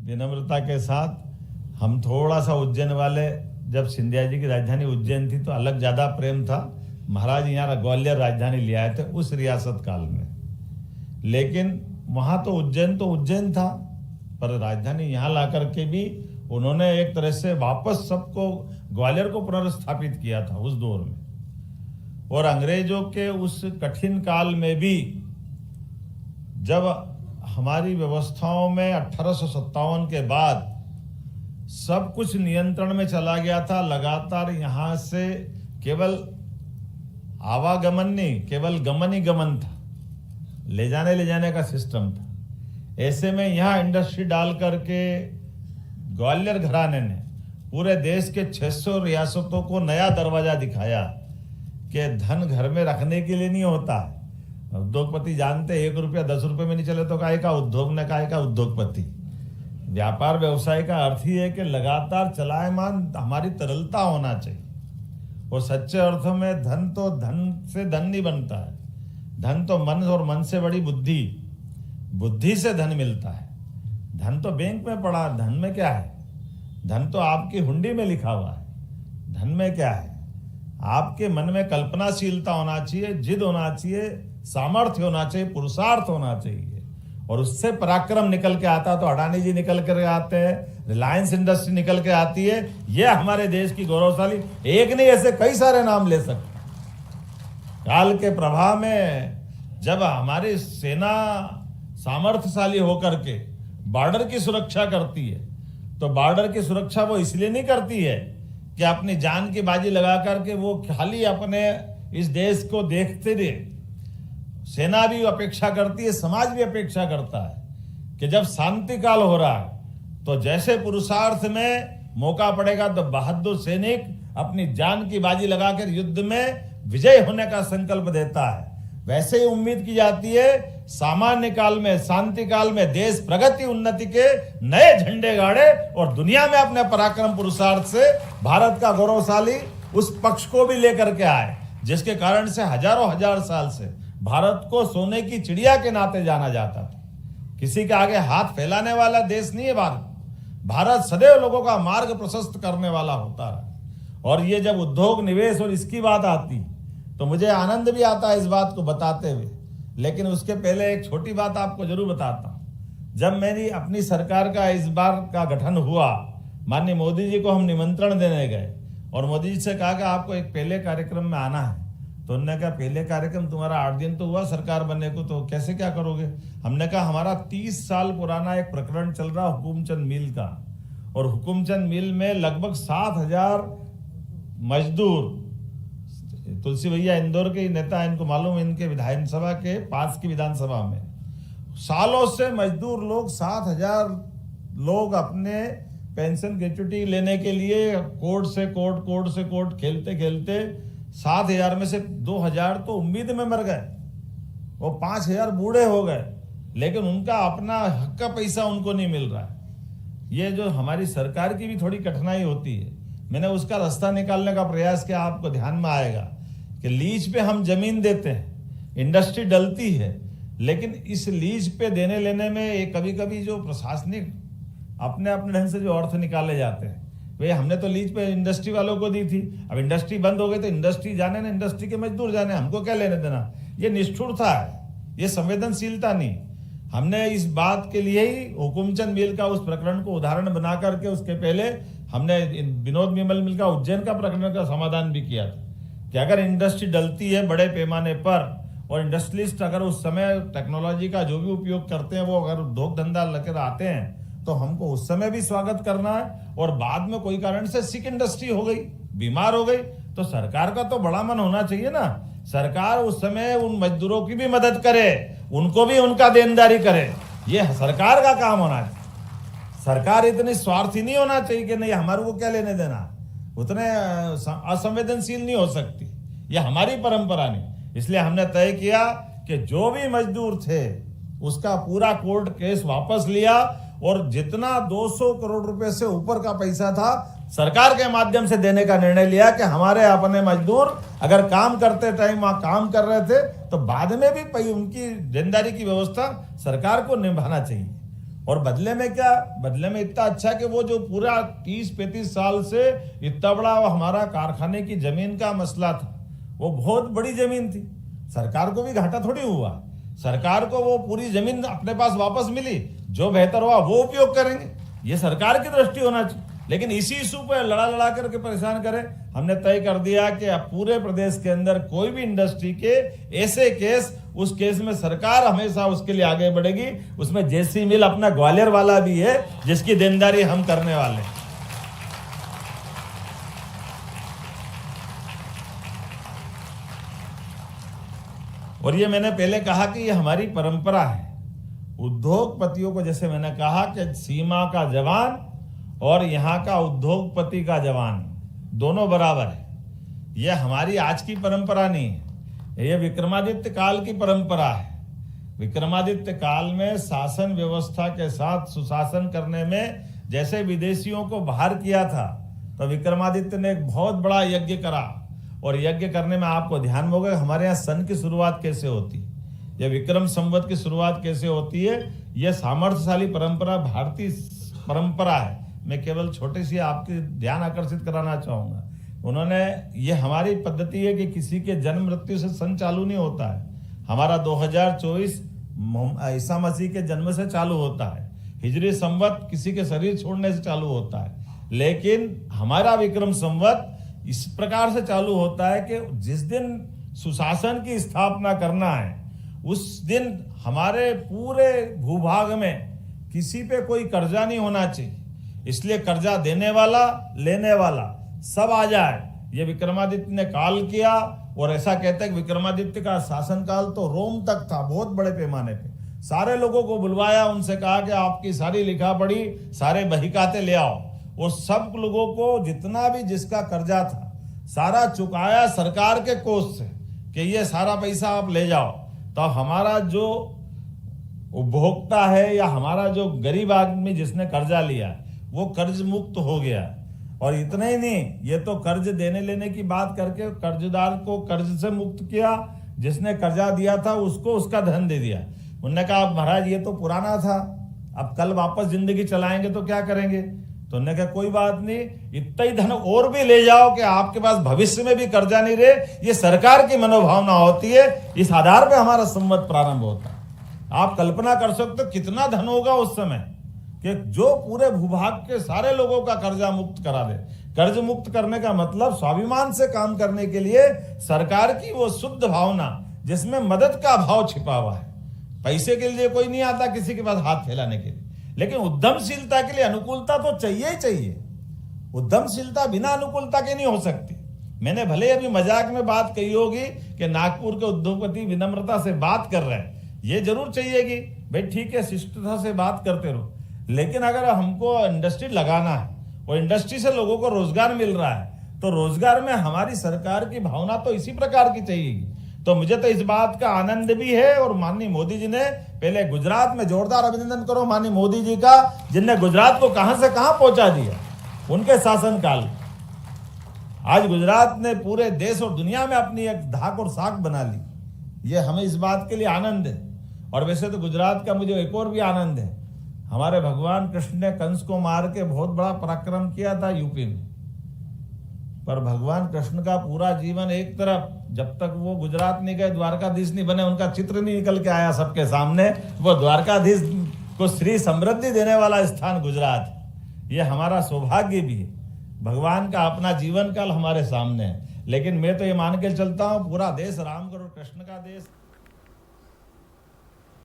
विनम्रता के साथ हम थोड़ा सा उज्जैन वाले, जब सिंधिया जी की राजधानी उज्जैन थी तो अलग ज़्यादा प्रेम था। महाराज यहाँ ग्वालियर राजधानी ले आए थे उस रियासत काल में, लेकिन वहाँ तो उज्जैन था, पर राजधानी यहाँ ला करके भी उन्होंने एक तरह से वापस सबको ग्वालियर को पुनर्स्थापित किया था उस दौर में। और अंग्रेजों के उस कठिन काल में भी जब हमारी व्यवस्थाओं में 1857 के बाद सब कुछ नियंत्रण में चला गया था, लगातार यहाँ से केवल आवागमन नहीं, केवल गमन ही गमन था, ले जाने का सिस्टम था। ऐसे में यहाँ इंडस्ट्री डाल करके ग्वालियर घराने ने पूरे देश के 600 रियासतों को नया दरवाजा दिखाया कि धन घर में रखने के लिए नहीं होता है। उद्योगपति जानते 1 रुपया 10 रुपये में नहीं चले तो काहे का उद्योग ने, काहे का उद्योगपति। व्यापार व्यवसाय का अर्थ ही है कि लगातार चलायमान हमारी तरलता होना चाहिए। और सच्चे अर्थों में धन तो धन से धन नहीं बनता है, धन तो मन, और मन से बड़ी बुद्धि, बुद्धि से धन मिलता है। धन तो बैंक में पड़ा, धन में क्या है? धन तो आपकी हुंडी में लिखा हुआ है। धन में क्या है? आपके मन में कल्पनाशीलता होना चाहिए, जिद होना चाहिए, सामर्थ्य होना चाहिए, पुरुषार्थ होना चाहिए, और उससे पराक्रम निकल के आता। तो अडानी जी निकल कर आते हैं, रिलायंस इंडस्ट्री निकल के आती है। ये हमारे देश की गौरवशाली, एक नहीं ऐसे कई सारे नाम ले सकते। काल के प्रभाव में जब हमारी सेना सामर्थ्यशाली होकर के बॉर्डर की सुरक्षा करती है, तो बॉर्डर की सुरक्षा वो इसलिए नहीं करती है कि अपनी जान की बाजी लगा करके वो खाली अपने इस देश को देखते रहे। सेना भी अपेक्षा करती है, समाज भी अपेक्षा करता है कि जब शांति काल हो रहा है तो जैसे पुरुषार्थ में मौका पड़ेगा तो बहादुर सैनिक अपनी जान की बाजी लगाकर युद्ध में विजय होने का संकल्प देता है। वैसे ही उम्मीद की जाती है सामान्य काल में, शांति काल में देश प्रगति उन्नति के नए झंडे गाड़े और दुनिया में अपने पराक्रम पुरुषार्थ से भारत का गौरवशाली उस पक्ष को भी लेकर के आए, जिसके कारण से हजारों हजार साल से भारत को सोने की चिड़िया के नाते जाना जाता था। किसी के आगे हाथ फैलाने वाला देश नहीं है भारत। भारत सदैव लोगों का मार्ग प्रशस्त करने वाला होता है। और ये जब उद्योग निवेश और इसकी बात आती तो मुझे आनंद भी आता है इस बात को बताते हुए, लेकिन उसके पहले एक छोटी बात आपको जरूर बताता हूँ। जब मेरी अपनी सरकार का इस बार का गठन हुआ, माननीय मोदी जी को हम निमंत्रण देने गए और मोदी जी से कहा कि आपको एक पहले कार्यक्रम में आना है। तो उन्होंने कहा पहले कार्यक्रम तुम्हारा 8 दिन तो हुआ सरकार बनने को, तो कैसे क्या करोगे? हमने कहा हमारा 30 साल पुराना एक प्रकरण चल रहा हुकुमचंद मिल का, और हुकुमचंद मिल में लगभग 7,000 मजदूर, तुलसी भैया इंदौर के ही नेता, इनको मालूम, इनके विधानसभा के पास की विधानसभा में सालों से मजदूर लोग 7,000 लोग अपने पेंशन ग्रेच्युटी लेने के लिए कोर्ट से कोर्ट खेलते खेलते 7,000 में से 2,000 तो उम्मीद में मर गए, वो 5,000 बूढ़े हो गए, लेकिन उनका अपना हक का पैसा उनको नहीं मिल रहा है। ये जो हमारी सरकार की भी थोड़ी कठिनाई होती है, मैंने उसका रास्ता निकालने का प्रयास किया। आपको ध्यान में आएगा कि लीज पे हम जमीन देते हैं, इंडस्ट्री डलती है, लेकिन इस लीज पे देने लेने में कभी कभी जो प्रशासनिक अपने अपने ढंग से जो अर्थ निकाले जाते हैं, वे हमने तो लीज पे इंडस्ट्री वालों को दी थी, अब इंडस्ट्री बंद हो गई तो इंडस्ट्री जाने ना, इंडस्ट्री के मजदूर जाने, हमको क्या लेने देना। ये निष्ठुरता है, ये संवेदनशीलता नहीं। हमने इस बात के लिए ही हुकुमचंद मिल का उस प्रकरण को उदाहरण बना करके उसके पहले हमने विनोद विमल मिल का उज्जैन का प्रकरण का समाधान भी किया था कि अगर इंडस्ट्री डलती है बड़े पैमाने पर और इंडस्ट्रियलिस्ट अगर उस समय टेक्नोलॉजी का जो भी उपयोग करते हैं वो अगर उद्योग धंधा लेकर आते हैं तो हमको उस समय भी स्वागत करना है। और बाद में कोई कारण से सिक इंडस्ट्री हो गई, बीमार हो गई, तो सरकार का तो बड़ा मन होना चाहिए ना। सरकार उस समय उन मजदूरों की भी मदद करे, उनको भी उनका देनदारी करे, ये सरकार का काम होना चाहिए। सरकार इतनी स्वार्थी नहीं होना चाहिए कि नहीं हमारे को क्या लेने देना, उतने असंवेदनशील नहीं हो सकती, ये हमारी परंपरा नहीं। इसलिए हमने तय किया कि जो भी मजदूर थे उसका पूरा कोर्ट केस वापस लिया और जितना 200 करोड़ रुपए से ऊपर का पैसा था सरकार के माध्यम से देने का निर्णय लिया कि हमारे अपने मजदूर अगर काम करते टाइम वहां काम कर रहे थे तो बाद में भी उनकी देनदारी की व्यवस्था सरकार को निभाना चाहिए। और बदले में क्या, बदले में इतना अच्छा कि वो जो पूरा 30-35 साल से इतना बड़ा हमारा कारखाने की जमीन का मसला था, वो बहुत बड़ी जमीन थी, सरकार को भी घाटा थोड़ी हुआ, सरकार को वो पूरी जमीन अपने पास वापस मिली, जो बेहतर हुआ वो उपयोग करेंगे, ये सरकार की दृष्टि होना चाहिए। लेकिन इसी इशू पे लड़ा करके परेशान करें। हमने तय कर दिया कि अब पूरे प्रदेश के अंदर कोई भी इंडस्ट्री के ऐसे केस, उस केस में सरकार हमेशा उसके लिए आगे बढ़ेगी। उसमें जेसी मिल अपना ग्वालियर वाला भी है, जिसकी देनदारी हम करने वाले हैं। और ये मैंने पहले कहा कि ये हमारी परंपरा है। उद्योगपतियों को, जैसे मैंने कहा कि सीमा का जवान और यहाँ का उद्योगपति का जवान दोनों बराबर है। ये हमारी आज की परंपरा नहीं है, ये विक्रमादित्य काल की परंपरा है। विक्रमादित्य काल में शासन व्यवस्था के साथ सुशासन करने में जैसे विदेशियों को बाहर किया था, तो विक्रमादित्य ने एक बहुत बड़ा यज्ञ करा। और यज्ञ करने में आपको ध्यान होगा हमारे यहाँ सन की शुरुआत कैसे होती है, यह विक्रम संवत की शुरुआत कैसे होती है। यह सामर्थ्यशाली परंपरा भारतीय परंपरा है। मैं केवल छोटी सी आपके ध्यान आकर्षित कराना चाहूँगा। उन्होंने, ये हमारी पद्धति है कि किसी के जन्म मृत्यु से सन चालू नहीं होता है। हमारा 2024 ईसा मसीह के जन्म से चालू होता है, हिजरी संवत किसी के शरीर छोड़ने से चालू होता है। लेकिन हमारा विक्रम संवत इस प्रकार से चालू होता है कि जिस दिन सुशासन की स्थापना करना है, उस दिन हमारे पूरे भूभाग में किसी पे कोई कर्जा नहीं होना चाहिए। इसलिए कर्जा देने वाला, लेने वाला सब आ जाए। ये विक्रमादित्य ने काल किया। और ऐसा कहते हैं कि विक्रमादित्य का शासनकाल तो रोम तक था, बहुत बड़े पैमाने पे। सारे लोगों को बुलवाया, उनसे कहा कि आपकी सारी लिखा पढ़ी, सारे बहीखाते ले आओ। वो सब लोगों को, जितना भी जिसका कर्जा था, सारा चुकाया सरकार के कोष से कि ये सारा पैसा आप ले जाओ। तो हमारा जो उपभोक्ता है या हमारा जो गरीब आदमी जिसने कर्जा लिया, वो कर्ज मुक्त हो गया। और इतना ही नहीं, ये तो कर्ज देने लेने की बात करके कर्जदार को कर्ज से मुक्त किया, जिसने कर्जा दिया था उसको उसका धन दे दिया। उन्होंने कहा महाराज ये तो पुराना था, अब कल वापस जिंदगी चलाएंगे तो क्या करेंगे। तो उन्होंने कहा कोई बात नहीं, इतना ही धन और भी ले जाओ कि आपके पास भविष्य में भी कर्जा नहीं रहे। ये सरकार की मनोभावना होती है, इस आधार पे हमारा संवत प्रारंभ होता है। आप कल्पना कर सकते हो कितना धन होगा उस समय कि जो पूरे भूभाग के सारे लोगों का कर्जा मुक्त करा दे। कर्ज मुक्त करने का मतलब स्वाभिमान से काम करने के लिए सरकार की वो शुद्ध भावना, जिसमें मदद का भाव छिपा हुआ है। पैसे के लिए कोई नहीं आता किसी के पास हाथ फैलाने के लिए, लेकिन उद्यमशीलता के लिए अनुकूलता तो चाहिए ही चाहिए। उद्यमशीलता बिना अनुकूलता के नहीं हो सकती। मैंने भले अभी मजाक में बात कही होगी कि नागपुर के उद्योगपति विनम्रता से बात कर रहे हैं, ये जरूर चाहिएगी भाई, ठीक है शिष्टता से बात करते रहो। लेकिन अगर हमको इंडस्ट्री लगाना है और इंडस्ट्री से लोगों को रोजगार मिल रहा है, तो रोजगार में हमारी सरकार की भावना तो इसी प्रकार की चाहिएगी। तो मुझे तो इस बात का आनंद भी है। और माननीय मोदी जी ने, पहले गुजरात में जोरदार अभिनंदन करो माननीय मोदी जी का, जिनने गुजरात को कहां से कहां पहुंचा दिया उनके शासनकाल। आज गुजरात ने पूरे देश और दुनिया में अपनी एक धाक और साख बना ली। ये हमें इस बात के लिए आनंद है। और वैसे तो गुजरात का मुझे एक और भी आनंद है, हमारे भगवान कृष्ण ने कंस को मार के बहुत बड़ा पराक्रम किया था यूपी में। पर भगवान कृष्ण का पूरा जीवन एक तरफ, जब तक वो गुजरात नहीं गए, द्वारकाधीश नहीं बने, उनका चित्र नहीं निकल के आया सबके सामने। वो द्वारकाधीश को श्री समृद्धि देने वाला स्थान गुजरात, ये हमारा सौभाग्य भी है। भगवान का अपना जीवन काल हमारे सामने है। लेकिन मैं तो ये मान के चलता हूँ, पूरा देश राम करो कृष्ण का देश।